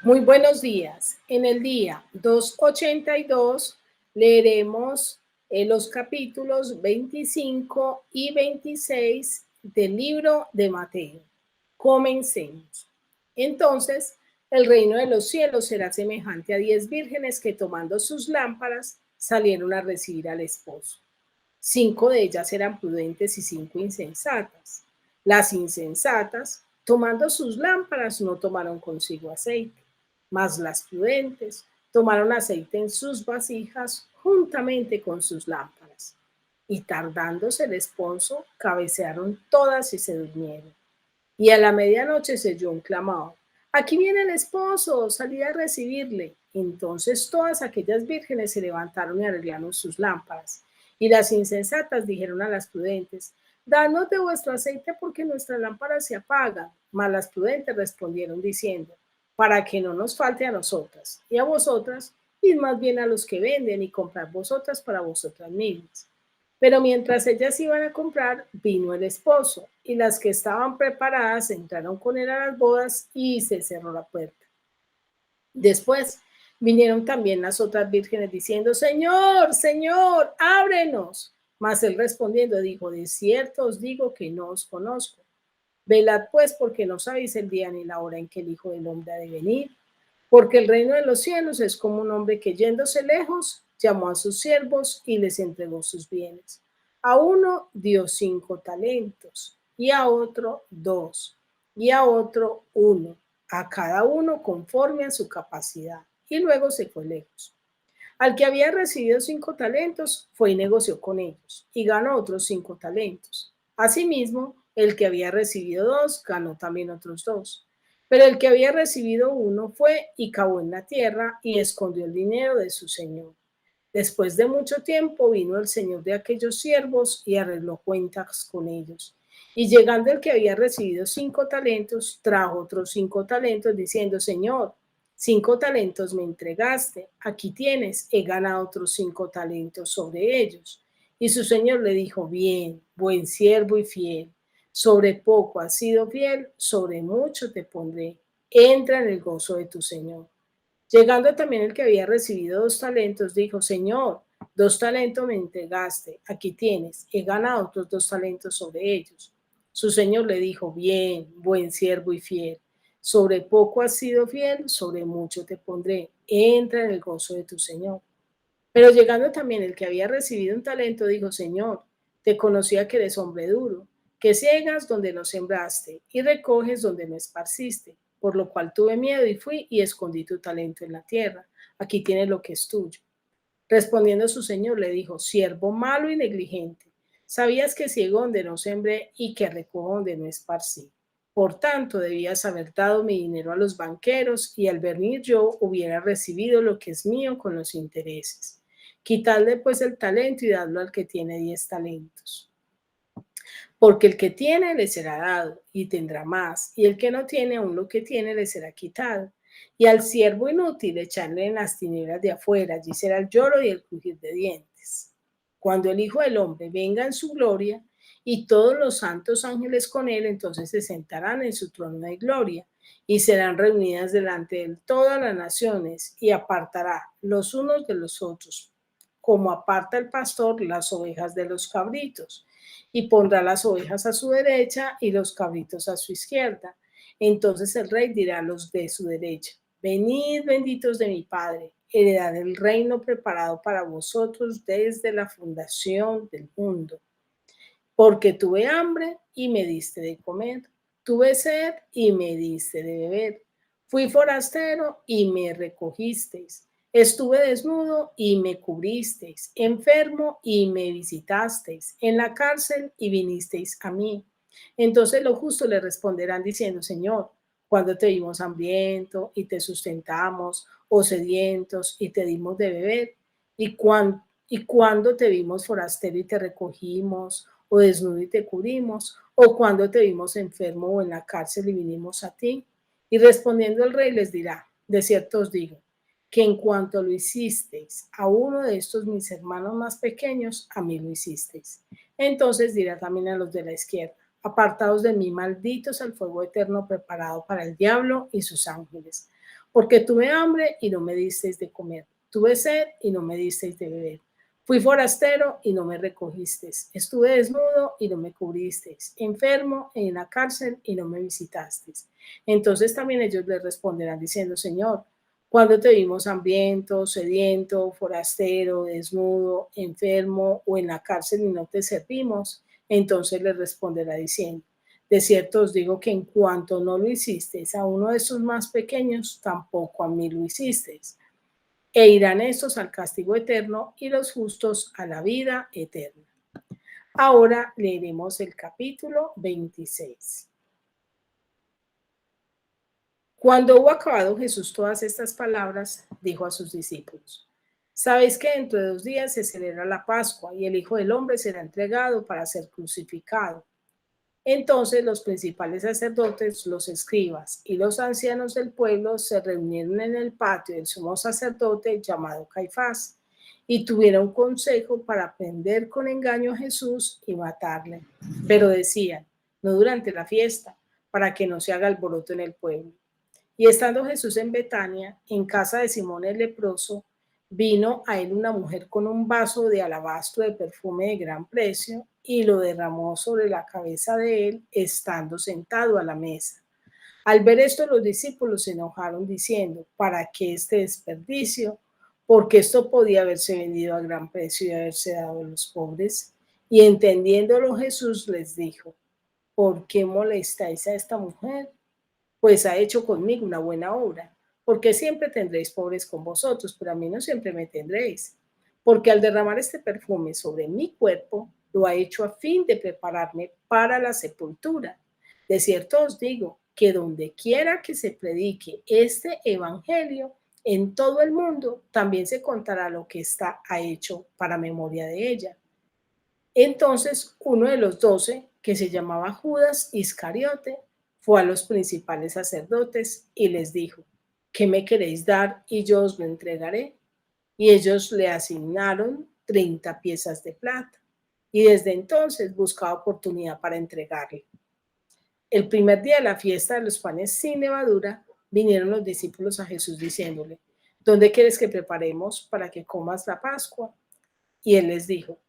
Muy buenos días. En el día 282 leeremos los capítulos 25 y 26 del libro de Mateo. Comencemos. Entonces, el reino de los cielos será semejante a 10 vírgenes que tomando sus lámparas salieron a recibir al esposo. 5 de ellas eran prudentes y 5 insensatas. Las insensatas, tomando sus lámparas, no tomaron consigo aceite, mas las prudentes tomaron aceite en sus vasijas juntamente con sus lámparas. Y tardándose el esposo, cabecearon todas y se durmieron. Y a la medianoche se oyó un clamor: aquí viene el esposo, salid a recibirle. Entonces todas aquellas vírgenes se levantaron y arreglaron sus lámparas. Y las insensatas dijeron a las prudentes: danos de vuestro aceite porque nuestra lámpara se apaga. Mas las prudentes respondieron diciendo: para que no nos falte a nosotras y a vosotras, id más bien a los que venden y comprad vosotras para vosotras mismas. Pero mientras ellas iban a comprar, vino el esposo, y las que estaban preparadas entraron con él a las bodas y se cerró la puerta. Después vinieron también las otras vírgenes diciendo: Señor, Señor, ábrenos. Mas él respondiendo dijo: de cierto os digo que no os conozco. Velad pues, porque no sabéis el día ni la hora en que el Hijo del Hombre ha de venir. Porque el reino de los cielos es como un hombre que, yéndose lejos, llamó a sus siervos y les entregó sus bienes. A uno dio 5 talentos, y a otro 2, y a otro 1, a cada uno conforme a su capacidad, y luego se fue lejos. Al que había recibido 5 talentos, fue y negoció con ellos, y ganó otros 5 talentos. Asimismo, el que había recibido 2, ganó también otros 2. Pero el que había recibido 1 fue y cavó en la tierra y escondió el dinero de su señor. Después de mucho tiempo vino el señor de aquellos siervos y arregló cuentas con ellos. Y llegando el que había recibido 5 talentos, trajo otros 5 talentos, diciendo: Señor, 5 talentos me entregaste, aquí tienes, he ganado otros 5 talentos sobre ellos. Y su señor le dijo: bien, buen siervo y fiel, sobre poco has sido fiel, sobre mucho te pondré, entra en el gozo de tu señor. Llegando también el que había recibido 2 talentos, dijo: Señor, 2 talentos me entregaste, aquí tienes, he ganado otros 2 talentos sobre ellos. Su señor le dijo: bien, buen siervo y fiel, sobre poco has sido fiel, sobre mucho te pondré, entra en el gozo de tu señor. Pero llegando también el que había recibido un talento, dijo: Señor, te conocía que eres hombre duro, que ciegas donde no sembraste y recoges donde no esparciste, por lo cual tuve miedo y fui y escondí tu talento en la tierra. Aquí tienes lo que es tuyo. Respondiendo su señor le dijo: siervo malo y negligente, sabías que ciego donde no sembré y que recojo donde no esparcí. Por tanto, debías haber dado mi dinero a los banqueros y al venir yo hubiera recibido lo que es mío con los intereses. Quitadle pues el talento y dadlo al que tiene 10 talentos. Porque el que tiene le será dado y tendrá más, y el que no tiene, aún lo que tiene le será quitado. Y al siervo inútil echarle en las tinieblas de afuera, allí será el lloro y el crujir de dientes. Cuando el Hijo del Hombre venga en su gloria y todos los santos ángeles con él, entonces se sentarán en su trono de gloria y serán reunidas delante de él todas las naciones y apartará los unos de los otros, como aparta el pastor las ovejas de los cabritos, y pondrá las ovejas a su derecha y los cabritos a su izquierda. Entonces el rey dirá a los de su derecha: venid, benditos de mi Padre, heredad el reino preparado para vosotros desde la fundación del mundo. Porque tuve hambre y me diste de comer, tuve sed y me diste de beber, fui forastero y me recogisteis, estuve desnudo y me cubristeis, enfermo y me visitasteis, en la cárcel y vinisteis a mí. Entonces los justos le responderán diciendo: Señor, cuando te vimos hambriento y te sustentamos, o sedientos y te dimos de beber, y cuando te vimos forastero y te recogimos, o desnudo y te cubrimos, o cuando te vimos enfermo o en la cárcel y vinimos a ti. Y respondiendo el rey les dirá: de cierto os digo, que en cuanto lo hicisteis a uno de estos mis hermanos más pequeños, a mí lo hicisteis. Entonces dirá también a los de la izquierda: apartados de mí, malditos, al fuego eterno preparado para el diablo y sus ángeles. Porque tuve hambre y no me disteis de comer, tuve sed y no me disteis de beber. Fui forastero y no me recogisteis, estuve desnudo y no me cubristeis, enfermo en la cárcel y no me visitasteis. Entonces también ellos le responderán diciendo, Señor, cuando te vimos hambriento, sediento, forastero, desnudo, enfermo o en la cárcel y no te servimos, entonces le responderá diciendo, de cierto os digo que en cuanto no lo hicisteis a uno de esos más pequeños, tampoco a mí lo hicisteis. E irán estos al castigo eterno y los justos a la vida eterna. Ahora leeremos el capítulo 26. Cuando hubo acabado Jesús todas estas palabras, dijo a sus discípulos, sabéis que dentro de 2 días se celebra la Pascua y el Hijo del Hombre será entregado para ser crucificado. Entonces los principales sacerdotes, los escribas y los ancianos del pueblo se reunieron en el patio del sumo sacerdote llamado Caifás y tuvieron consejo para prender con engaño a Jesús y matarle. Pero decían, no durante la fiesta, para que no se haga alboroto en el pueblo. Y estando Jesús en Betania, en casa de Simón el leproso, vino a él una mujer con un vaso de alabastro de perfume de gran precio y lo derramó sobre la cabeza de él, estando sentado a la mesa. Al ver esto, los discípulos se enojaron diciendo, ¿para qué este desperdicio? Porque esto podía haberse vendido a gran precio y haberse dado a los pobres. Y entendiéndolo Jesús les dijo, ¿por qué molestáis a esta mujer? Pues ha hecho conmigo una buena obra, porque siempre tendréis pobres con vosotros, pero a mí no siempre me tendréis. Porque al derramar este perfume sobre mi cuerpo, lo ha hecho a fin de prepararme para la sepultura. De cierto os digo que donde quiera que se predique este evangelio, en todo el mundo también se contará lo que está hecho para memoria de ella. Entonces uno de los 12, que se llamaba Judas Iscariote, fue a los principales sacerdotes y les dijo, ¿qué me queréis dar y yo os lo entregaré? Y ellos le asignaron 30 piezas de plata. Y desde entonces buscaba oportunidad para entregarle. El primer día de la fiesta de los panes sin levadura, vinieron los discípulos a Jesús diciéndole, ¿dónde quieres que preparemos para que comas la Pascua? Y él les dijo,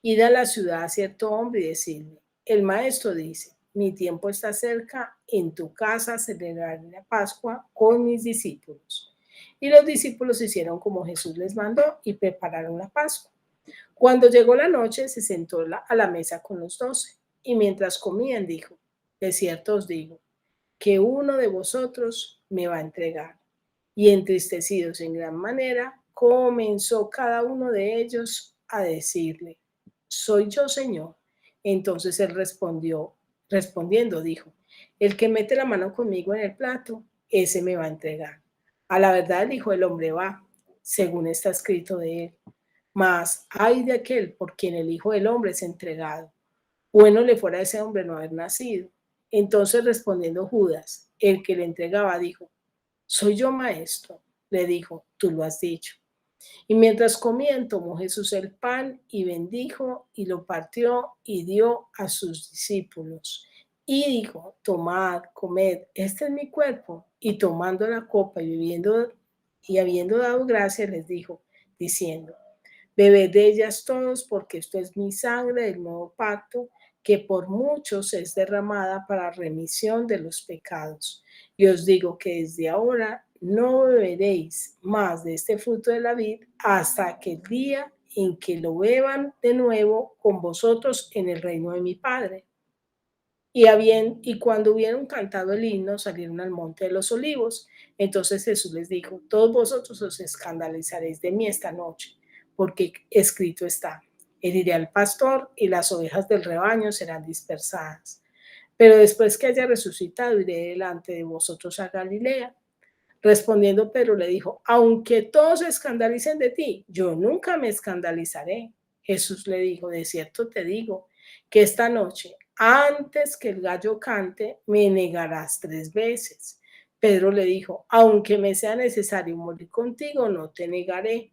id a la ciudad a cierto hombre y decidle, el maestro dice, mi tiempo está cerca, en tu casa celebraré la Pascua con mis discípulos. Y los discípulos hicieron como Jesús les mandó y prepararon la Pascua. Cuando llegó la noche, se sentó a la mesa con los 12 y mientras comían dijo, de cierto os digo, que uno de vosotros me va a entregar. Y entristecidos en gran manera, comenzó cada uno de ellos a decirle, soy yo, Señor. Entonces él respondiendo, dijo, el que mete la mano conmigo en el plato, ese me va a entregar. A la verdad, el Hijo del Hombre va, según está escrito de él. Mas ay de aquel por quien el Hijo del Hombre es entregado. Bueno le fuera a ese hombre no haber nacido. Entonces respondiendo Judas, el que le entregaba, dijo, soy yo, maestro. Le dijo, tú lo has dicho. Y mientras comían, tomó Jesús el pan y bendijo y lo partió y dio a sus discípulos. Y dijo, tomad, comed, este es mi cuerpo. Y tomando la copa y habiendo dado gracias, les dijo, diciendo, bebed de ellas todos, porque esto es mi sangre del nuevo pacto, que por muchos es derramada para remisión de los pecados. Y os digo que desde ahora no beberéis más de este fruto de la vid hasta aquel día en que lo beban de nuevo con vosotros en el reino de mi Padre. Y cuando hubieron cantado el himno, salieron al monte de los olivos. Entonces Jesús les dijo, todos vosotros os escandalizaréis de mí esta noche, porque escrito está, heriré al pastor y las ovejas del rebaño serán dispersadas. Pero después que haya resucitado, iré delante de vosotros a Galilea. Respondiendo Pedro le dijo, aunque todos se escandalicen de ti, yo nunca me escandalizaré. Jesús le dijo, de cierto te digo, que esta noche, antes que el gallo cante, me negarás 3 veces. Pedro le dijo, aunque me sea necesario morir contigo, no te negaré.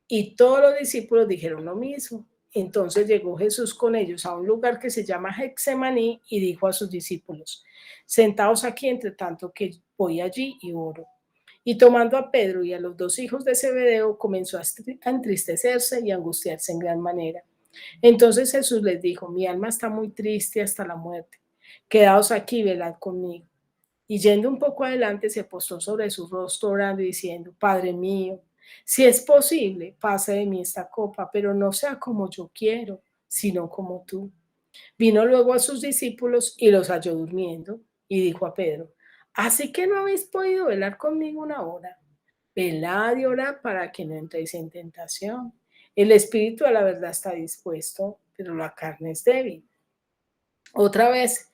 Y todos los discípulos dijeron lo mismo. Entonces llegó Jesús con ellos a un lugar que se llama Getsemaní y dijo a sus discípulos, sentaos aquí entre tanto que voy allí y oro. Y tomando a Pedro y a los dos hijos de Zebedeo, comenzó a entristecerse y a angustiarse en gran manera. Entonces Jesús les dijo: mi alma está muy triste hasta la muerte. Quedaos aquí, velad conmigo. Y yendo un poco adelante, se postró sobre su rostro orando y diciendo: Padre mío, si es posible, pase de mí esta copa, pero no sea como yo quiero, sino como tú. Vino luego a sus discípulos y los halló durmiendo, y dijo a Pedro: ¿así que no habéis podido velar conmigo una hora? Velad y orad para que no entréis en tentación. El espíritu a la verdad está dispuesto, pero la carne es débil. Otra vez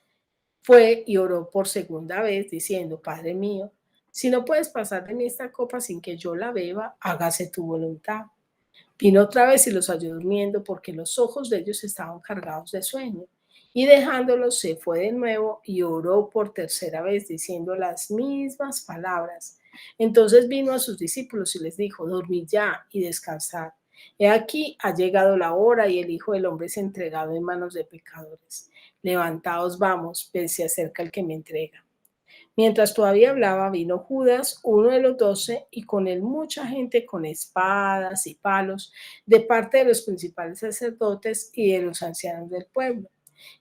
fue y oró por segunda vez, diciendo: Padre mío, si no puedes pasar de mí esta copa sin que yo la beba, hágase tu voluntad. Vino otra vez y los halló durmiendo, porque los ojos de ellos estaban cargados de sueño. Y dejándolos se fue de nuevo y oró por tercera vez, diciendo las mismas palabras. Entonces vino a sus discípulos y les dijo: dormid ya y descansad. He aquí ha llegado la hora y el Hijo del Hombre es entregado en manos de pecadores. Levantaos, vamos, pues se acerca el que me entrega. Mientras todavía hablaba, vino Judas, uno de los 12, y con él mucha gente con espadas y palos, de parte de los principales sacerdotes y de los ancianos del pueblo.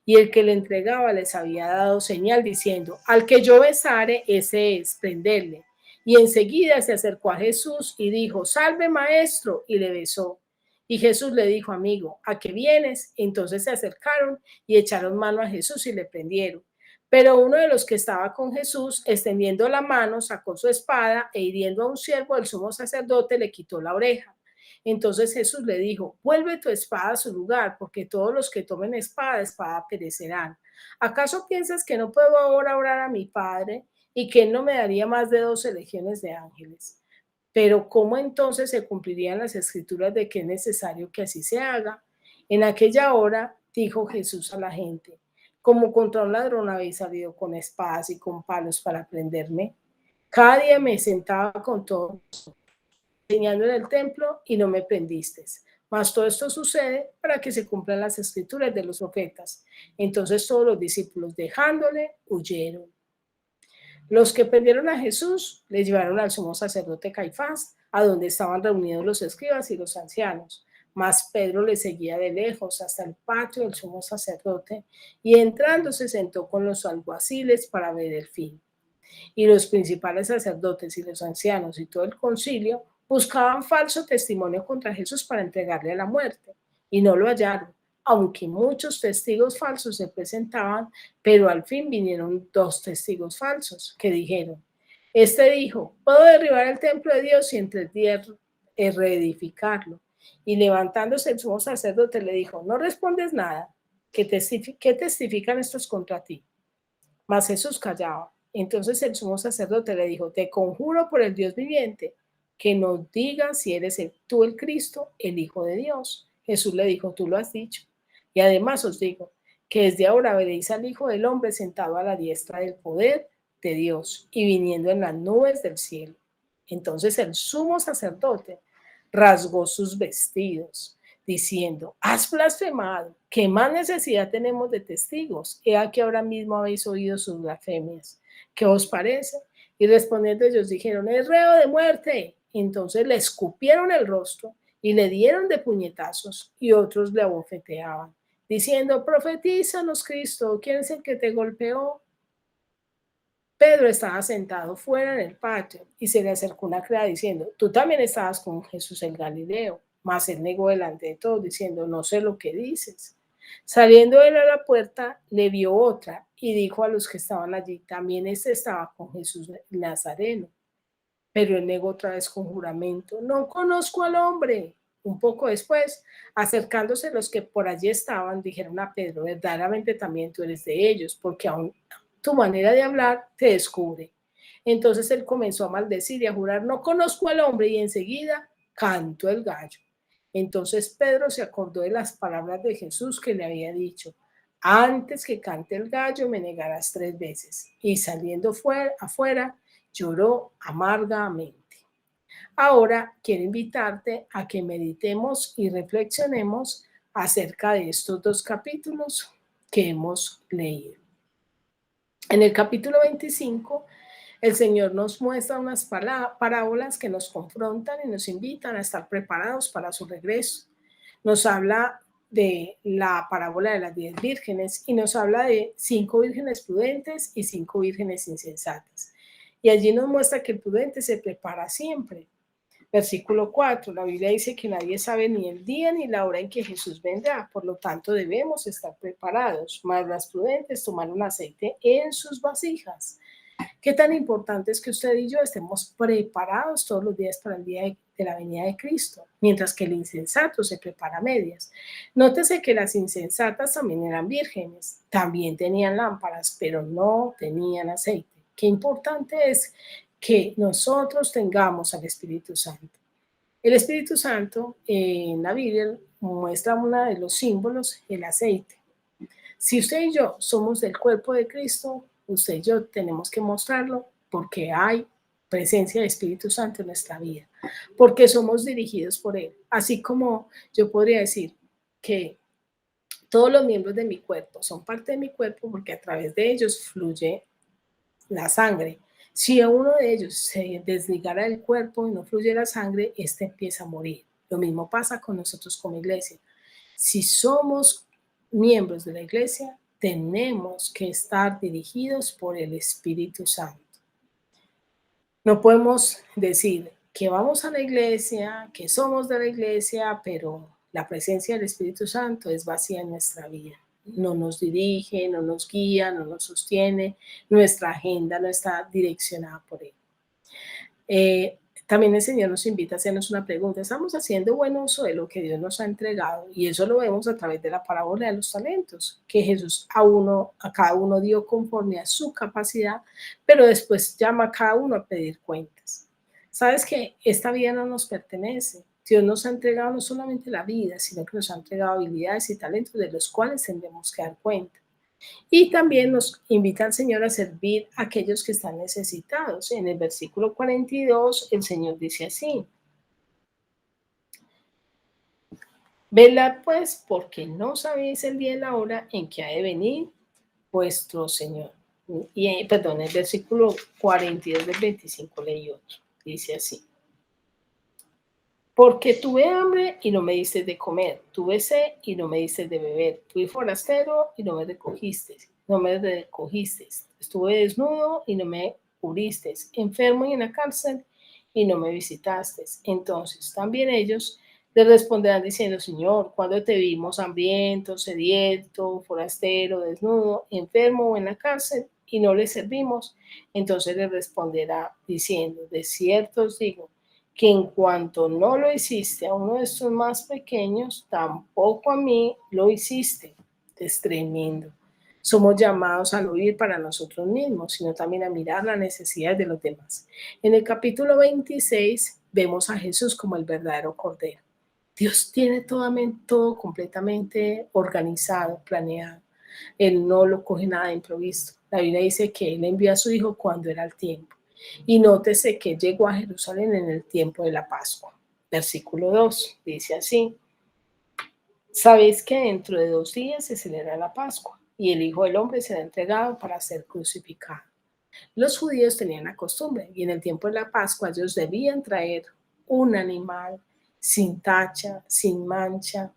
Y el que le entregaba les había dado señal diciendo: al que yo besare, ese es, prenderle. Y enseguida se acercó a Jesús y dijo: salve, maestro, y le besó. Y Jesús le dijo: amigo, ¿a qué vienes? Entonces se acercaron y echaron mano a Jesús y le prendieron. Pero uno de los que estaba con Jesús, extendiendo la mano, sacó su espada e hiriendo a un siervo del sumo sacerdote, le quitó la oreja. Entonces Jesús le dijo: vuelve tu espada a su lugar, porque todos los que tomen espada, espada perecerán. ¿Acaso piensas que no puedo ahora orar a mi Padre y que él no me daría más de 12 legiones de ángeles? Pero ¿cómo entonces se cumplirían las escrituras de que es necesario que así se haga? En aquella hora dijo Jesús a la gente: como contra un ladrón habéis salido con espadas y con palos para prenderme. Cada día me sentaba con todos enseñando en el templo y no me prendisteis. Mas todo esto sucede para que se cumplan las escrituras de los profetas. Entonces todos los discípulos, dejándole, huyeron. Los que prendieron a Jesús le llevaron al sumo sacerdote Caifás, a donde estaban reunidos los escribas y los ancianos. Mas Pedro le seguía de lejos hasta el patio del sumo sacerdote, y entrando se sentó con los alguaciles para ver el fin. Y los principales sacerdotes y los ancianos y todo el concilio buscaban falso testimonio contra Jesús para entregarle a la muerte, y no lo hallaron, aunque muchos testigos falsos se presentaban, pero al fin vinieron dos testigos falsos que dijeron: este dijo: puedo derribar el templo de Dios y en 3 días reedificarlo. Y levantándose el sumo sacerdote le dijo: no respondes nada. ¿Qué testifican estos contra ti? Mas Jesús callaba. Entonces el sumo sacerdote le dijo: te conjuro por el Dios viviente, que nos digas si eres tú el Cristo, el Hijo de Dios. Jesús le dijo: tú lo has dicho. Y además os digo que desde ahora veréis al Hijo del Hombre sentado a la diestra del poder de Dios y viniendo en las nubes del cielo. Entonces el sumo sacerdote rasgó sus vestidos, diciendo: has blasfemado. ¿Qué más necesidad tenemos de testigos? He aquí ahora mismo habéis oído sus blasfemias. ¿Qué os parece? Y respondiendo ellos dijeron: es reo de muerte. Entonces le escupieron el rostro y le dieron de puñetazos, y otros le abofeteaban, diciendo: profetízanos, Cristo, ¿quién es el que te golpeó? Pedro estaba sentado fuera en el patio y se le acercó una criada diciendo: tú también estabas con Jesús el Galileo. Mas él negó delante de todos diciendo: no sé lo que dices. Saliendo él a la puerta, le vio otra y dijo a los que estaban allí: también este estaba con Jesús Nazareno. Pero él negó otra vez con juramento: no conozco al hombre. Un poco después, acercándose los que por allí estaban, dijeron a Pedro: verdaderamente también tú eres de ellos, porque aún tu manera de hablar te descubre. Entonces él comenzó a maldecir y a jurar: no conozco al hombre, y enseguida cantó el gallo. Entonces Pedro se acordó de las palabras de Jesús que le había dicho: antes que cante el gallo me negarás 3 veces. Y saliendo afuera, lloró amargamente. Ahora quiero invitarte a que meditemos y reflexionemos acerca de estos 2 capítulos que hemos leído. En el capítulo 25 El Señor nos muestra unas parábolas que nos confrontan y nos invitan a estar preparados para su regreso. Nos habla de la parábola de las 10 vírgenes y nos habla de 5 vírgenes prudentes y 5 vírgenes insensatas. Y allí nos muestra que el prudente se prepara siempre. Versículo 4, la Biblia dice que nadie sabe ni el día ni la hora en que Jesús vendrá, por lo tanto debemos estar preparados. Mas las prudentes tomaron aceite en sus vasijas. ¿Qué tan importante es que usted y yo estemos preparados todos los días para el día de la venida de Cristo? Mientras que el insensato se prepara a medias. Nótese que las insensatas también eran vírgenes, también tenían lámparas, pero no tenían aceite. Qué importante es que nosotros tengamos al Espíritu Santo. El Espíritu Santo en la Biblia muestra uno de los símbolos, el aceite. Si usted y yo somos del cuerpo de Cristo, usted y yo tenemos que mostrarlo porque hay presencia del Espíritu Santo en nuestra vida, porque somos dirigidos por Él. Así como yo podría decir que todos los miembros de mi cuerpo son parte de mi cuerpo porque a través de ellos fluye la sangre. Si a uno de ellos se desligara del cuerpo y no fluye la sangre, este empieza a morir. Lo mismo pasa con nosotros como iglesia. Si somos miembros de la iglesia, tenemos que estar dirigidos por el Espíritu Santo. No podemos decir que vamos a la iglesia, que somos de la iglesia, pero la presencia del Espíritu Santo es vacía en nuestra vida. No nos dirige, no nos guía, no nos sostiene, nuestra agenda no está direccionada por Él. También el Señor nos invita a hacernos una pregunta. ¿Estamos haciendo buen uso de lo que Dios nos ha entregado? Y eso lo vemos a través de la parábola de los talentos, que Jesús a cada uno dio conforme a su capacidad, pero después llama a cada uno a pedir cuentas. ¿Sabes que esta vida no nos pertenece? Dios nos ha entregado no solamente la vida, sino que nos ha entregado habilidades y talentos de los cuales tendremos que dar cuenta. Y también nos invita el Señor a servir a aquellos que están necesitados. En el versículo 42, el Señor dice así: velad pues, porque no sabéis el día y la hora en que ha de venir vuestro Señor. Y, perdón, el versículo 42 del 25 leí otro. Dice así: porque tuve hambre y no me diste de comer, tuve sed y no me diste de beber, fui forastero y no me recogisteis, estuve desnudo y no me cubristeis, enfermo y en la cárcel y no me visitasteis. Entonces también ellos le responderán diciendo: Señor, ¿cuándo te vimos hambriento, sediento, forastero, desnudo, enfermo o en la cárcel y no le servimos? Entonces le responderá diciendo: de cierto os digo, que en cuanto no lo hiciste a uno de estos más pequeños, tampoco a mí lo hiciste. Es tremendo. Somos llamados a no vivir para nosotros mismos, sino también a mirar las necesidades de los demás. En el capítulo 26 vemos a Jesús como el verdadero Cordero. Dios tiene todo completamente organizado, planeado. Él no lo coge nada de improviso. La Biblia dice que Él envió a su Hijo cuando era el tiempo. Y nótese que llegó a Jerusalén en el tiempo de la Pascua. Versículo 2 dice así: sabéis que dentro de 2 días se celebra la Pascua y el Hijo del Hombre será entregado para ser crucificado. Los judíos tenían la costumbre y en el tiempo de la Pascua ellos debían traer un animal sin tacha, sin mancha,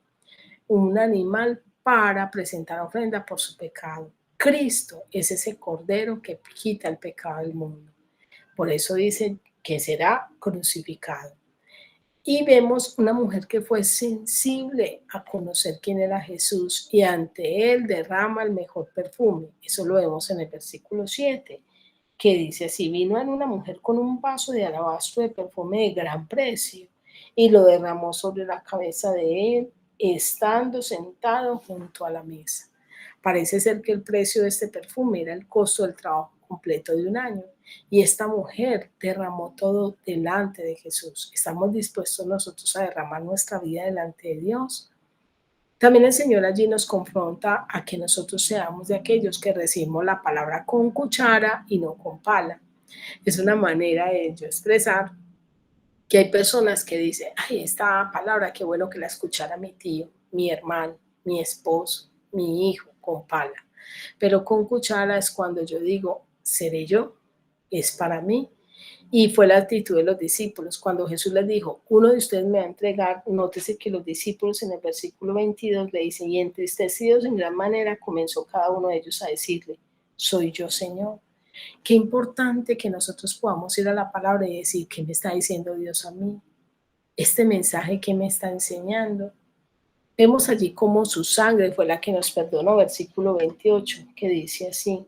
un animal para presentar ofrenda por su pecado. Cristo es ese Cordero que quita el pecado del mundo. Por eso dice que será crucificado. Y vemos una mujer que fue sensible a conocer quién era Jesús y ante él derrama el mejor perfume. Eso lo vemos en el versículo 7, que dice así: vino en una mujer con un vaso de alabastro de perfume de gran precio y lo derramó sobre la cabeza de él, estando sentado junto a la mesa. Parece ser que el precio de este perfume era el costo del trabajo completo de un año. Y esta mujer derramó todo delante de Jesús. ¿Estamos dispuestos nosotros a derramar nuestra vida delante de Dios? También el Señor allí nos confronta a que nosotros seamos de aquellos que recibimos la palabra con cuchara y no con pala. Es una manera de yo expresar que hay personas que dicen: ay, esta palabra, qué bueno que la escuchara mi tío, mi hermano, mi esposo, mi hijo, con pala. Pero con cuchara es cuando yo digo: ¿seré yo? es para mí. Y fue la actitud de los discípulos. Cuando Jesús les dijo, uno de ustedes me va a entregar, nótese que los discípulos en el versículo 22 le dicen, y entristecidos en gran manera comenzó cada uno de ellos a decirle, soy yo, Señor. Qué importante que nosotros podamos ir a la palabra y decir, ¿qué me está diciendo Dios a mí? Este mensaje que me está enseñando. Vemos allí cómo su sangre fue la que nos perdonó, versículo 28, que dice así,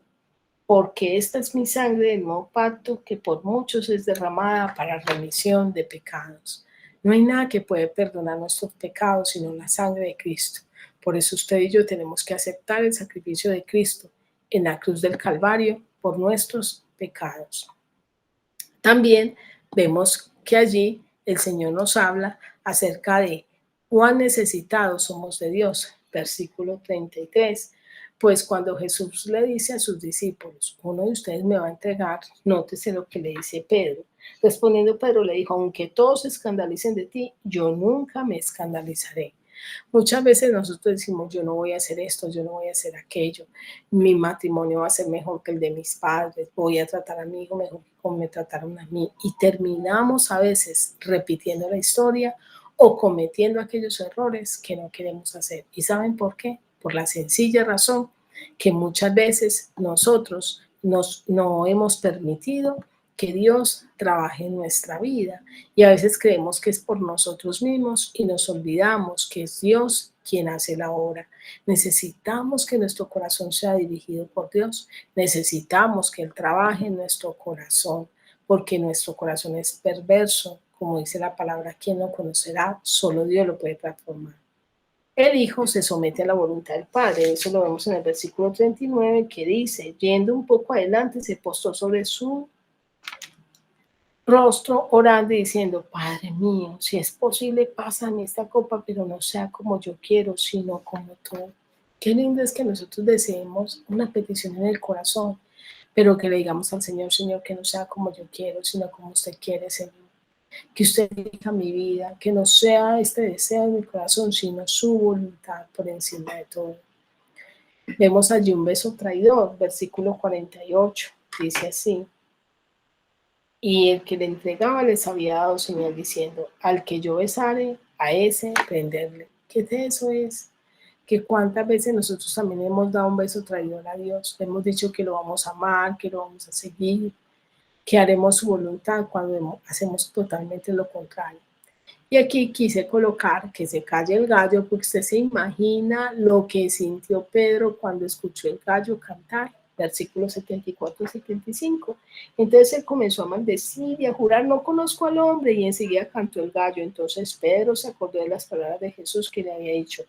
porque esta es mi sangre del nuevo pacto que por muchos es derramada para remisión de pecados. No hay nada que puede perdonar nuestros pecados sino la sangre de Cristo. Por eso usted y yo tenemos que aceptar el sacrificio de Cristo en la cruz del Calvario por nuestros pecados. También vemos que allí el Señor nos habla acerca de cuán necesitados somos de Dios. Versículo 33. Pues cuando Jesús le dice a sus discípulos, uno de ustedes me va a entregar, nótese lo que le dice Pedro. Respondiendo Pedro le dijo, aunque todos se escandalicen de ti, yo nunca me escandalizaré. Muchas veces nosotros decimos, yo no voy a hacer esto, yo no voy a hacer aquello, mi matrimonio va a ser mejor que el de mis padres, voy a tratar a mi hijo mejor que como me trataron a mí. Y terminamos a veces repitiendo la historia o cometiendo aquellos errores que no queremos hacer. ¿Y saben por qué? Por la sencilla razón que muchas veces nosotros no hemos permitido que Dios trabaje en nuestra vida. Y a veces creemos que es por nosotros mismos y nos olvidamos que es Dios quien hace la obra. Necesitamos que nuestro corazón sea dirigido por Dios. Necesitamos que Él trabaje en nuestro corazón, porque nuestro corazón es perverso. Como dice la palabra, ¿quién lo conocerá? Solo Dios lo puede transformar. El Hijo se somete a la voluntad del Padre. Eso lo vemos en el versículo 39, que dice, yendo un poco adelante, se postó sobre su rostro orando y diciendo, Padre mío, si es posible, pásame esta copa, pero no sea como yo quiero, sino como tú. Qué lindo es que nosotros deseemos una petición en el corazón, pero que le digamos al Señor, Señor, que no sea como yo quiero, sino como usted quiere, Señor. Que usted dirija mi vida, que no sea este deseo de mi corazón, sino su voluntad por encima de todo. Vemos allí un beso traidor, versículo 48, dice así. Y el que le entregaba les había dado señal diciendo, al que yo besare, a ese prenderle. ¿Qué de eso es? Que cuántas veces nosotros también hemos dado un beso traidor a Dios. Hemos dicho que lo vamos a amar, que lo vamos a seguir, que haremos su voluntad cuando hacemos totalmente lo contrario. Y aquí quise colocar que se calle el gallo, porque usted se imagina lo que sintió Pedro cuando escuchó el gallo cantar, versículos 74 y 75. Entonces él comenzó a maldecir y a jurar, no conozco al hombre, y enseguida cantó el gallo. Entonces Pedro se acordó de las palabras de Jesús que le había dicho,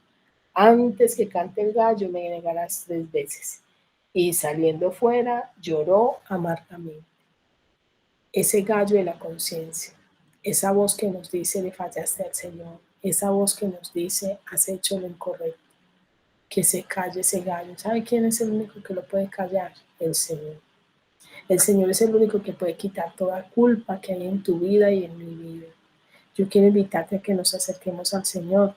antes que cante el gallo me negarás 3 veces. Y saliendo fuera, lloró amargamente. Ese gallo de la conciencia, esa voz que nos dice le fallaste al Señor, esa voz que nos dice has hecho lo incorrecto, que se calle ese gallo. ¿Sabe quién es el único que lo puede callar? El Señor. El Señor es el único que puede quitar toda culpa que hay en tu vida y en mi vida. Yo quiero invitarte a que nos acerquemos al Señor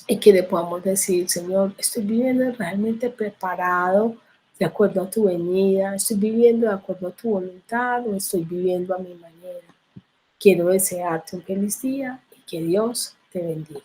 y que le podamos decir, Señor, estoy viviendo realmente preparado de acuerdo a tu venida, estoy viviendo de acuerdo a tu voluntad o estoy viviendo a mi manera. Quiero desearte un feliz día y que Dios te bendiga.